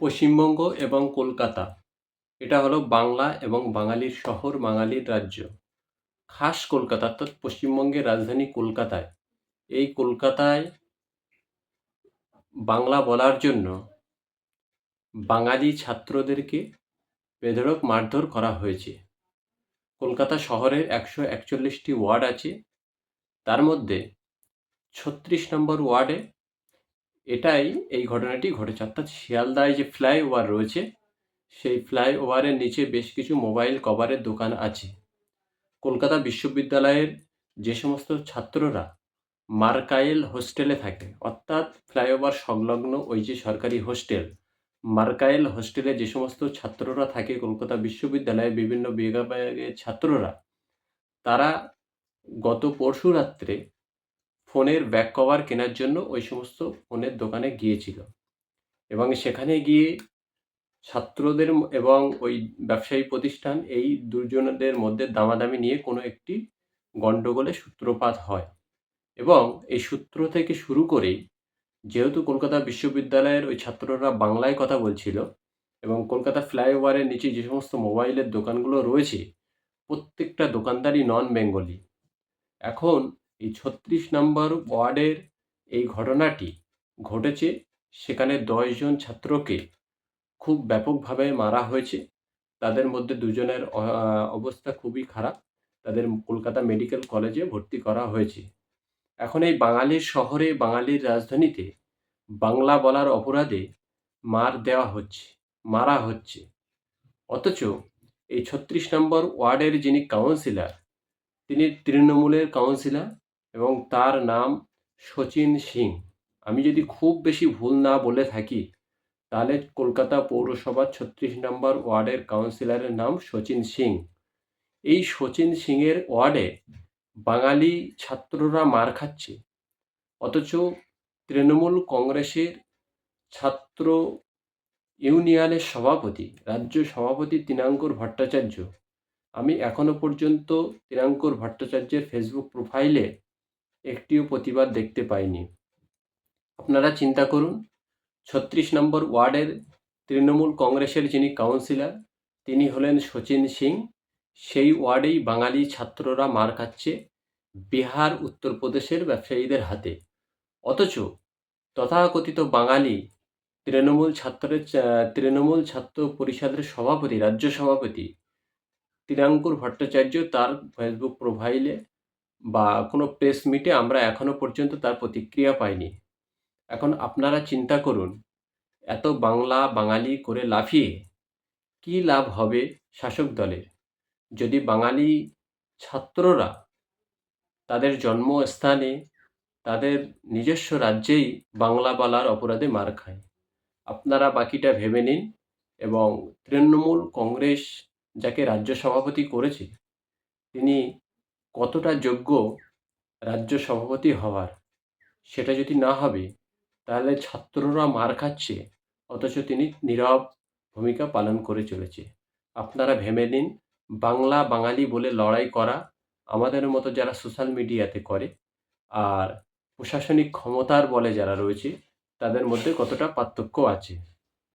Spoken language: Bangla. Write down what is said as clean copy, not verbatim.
পশ্চিমবঙ্গ এবং কলকাতা এটা হলো বাংলা এবং বাঙালির শহর, বাঙালির রাজ্য। খাস কলকাতা অর্থাৎ পশ্চিমবঙ্গের রাজধানী কলকাতায়, এই কলকাতায় বাংলা বলার জন্য বাঙালি ছাত্রদেরকে বেধড়ক মারধর করা হয়েছে। কলকাতা শহরের 141টি ওয়ার্ড আছে, তার মধ্যে 36 নম্বর ওয়ার্ডে এই ঘটনাটি ঘটেছে। অর্থাৎ শিয়ালদায় যে ফ্লাইওভার রয়েছে, সেই ফ্লাইওভারের নিচে বেশ কিছু মোবাইল কভারের দোকান আছে। কলকাতা বিশ্ববিদ্যালয়ের যে সমস্ত ছাত্ররা মার্কাইল হোস্টেলে থাকে, অর্থাৎ ফ্লাইওভার সংলগ্ন ওই যে সরকারি হোস্টেল, মার্কাইল হোস্টেলে যে সমস্ত ছাত্ররা থাকে কলকাতা বিশ্ববিদ্যালয়ের বিভিন্ন বিভাগের ছাত্ররা, তারা গত পরশু রাত্রে ফোনের ব্যাক কভার কেনার জন্য ওই সমস্ত ফোনের দোকানে গিয়েছিল এবং সেখানে গিয়ে ছাত্রদের এবং ওই ব্যবসায়ী প্রতিষ্ঠান এই দুজনদের মধ্যে দামাদামি নিয়ে কোনো একটি গণ্ডগোলের সূত্রপাত হয় এবং এই সূত্র থেকে শুরু করেই, যেহেতু কলকাতা বিশ্ববিদ্যালয়ের ওই ছাত্ররা বাংলায় কথা বলছিল এবং কলকাতা ফ্লাইওভারের নিচে যে সমস্ত মোবাইলের দোকানগুলো রয়েছে, প্রত্যেকটা দোকানদারই নন বেঙ্গলি। এখন এই 36 নম্বর ওয়ার্ডের এই ঘটনাটি ঘটেছে, সেখানে 10 জন ছাত্রকে খুব ব্যাপকভাবে মারা হয়েছে। তাদের মধ্যে দুজনের অবস্থা খুবই খারাপ, তাদের কলকাতা মেডিকেল কলেজে ভর্তি করা হয়েছে। এখন এই বাঙালির শহরে, বাঙালির রাজধানীতে বাংলা বলার অপরাধে মার দেওয়া হচ্ছে, মারা হচ্ছে। অথচ এই 36 নম্বর ওয়ার্ডের যিনি কাউন্সিলর, তিনি তৃণমূলের কাউন্সিলর এবং তার নাম শচীন সিং। আমি যদি খুব বেশি ভুল না বলে থাকি, তাহলে কলকাতা পৌরসভার 36 নম্বর ওয়ার্ডের কাউন্সিলরের নাম শচীন সিং। এই শচীন সিংয়ের ওয়ার্ডে বাঙালি ছাত্ররা মার খাচ্ছে, অথচ তৃণমূল কংগ্রেসের ছাত্র ইউনিয়নের সভাপতি, রাজ্য সভাপতি তৃণাঙ্কুর ভট্টাচার্য, আমি এখনো পর্যন্ত তৃণাঙ্কুর ভট্টাচার্যের ফেসবুক প্রোফাইলে একটিও প্রতিবাদ দেখতে পাইনি। আপনারা চিন্তা করুন, 36 নম্বর ওয়ার্ডের তৃণমূল কংগ্রেসের যিনি কাউন্সিলর, তিনি হলেন শচীন সিং। সেই ওয়ার্ডেই বাঙালি ছাত্ররা মার খাচ্ছে বিহার, উত্তরপ্রদেশের ব্যবসায়ীদের হাতে। অথচ তথাকথিত বাঙালি তৃণমূল ছাত্র পরিষদের সভাপতি, রাজ্য সভাপতি তৃণাঙ্কুর ভট্টাচার্য, তার ফেসবুক প্রোফাইলে বা কোনো প্রেস মিটে আমরা এখনো পর্যন্ত তার প্রতিক্রিয়া পাইনি। এখন আপনারা চিন্তা করুন, এত বাংলা বাঙালি করে লাফিয়ে কী লাভ হবে শাসক দলের, যদি বাঙালি ছাত্ররা তাদের জন্মস্থানে, তাদের নিজস্ব রাজ্যেই বাংলা বলার অপরাধে মার খায়। আপনারা বাকিটা ভেবে নিন এবং তৃণমূল কংগ্রেস যাকে রাজ্য সভাপতি করেছে, তিনি কতটা যোগ্য রাজ্য সভাপতি হওয়ার। সেটা যদি না হবে, তাহলে ছাত্ররা মার খাচ্ছে অথচ তিনি নীরব ভূমিকা পালন করে চলেছে। আপনারা ভেবে নিন, বাংলা বাঙালি বলে লড়াই করা আমাদের মতো যারা সোশ্যাল মিডিয়াতে করে, আর প্রশাসনিক ক্ষমতার বলে যারা রয়েছে, তাদের মধ্যে কতটা পার্থক্য আছে।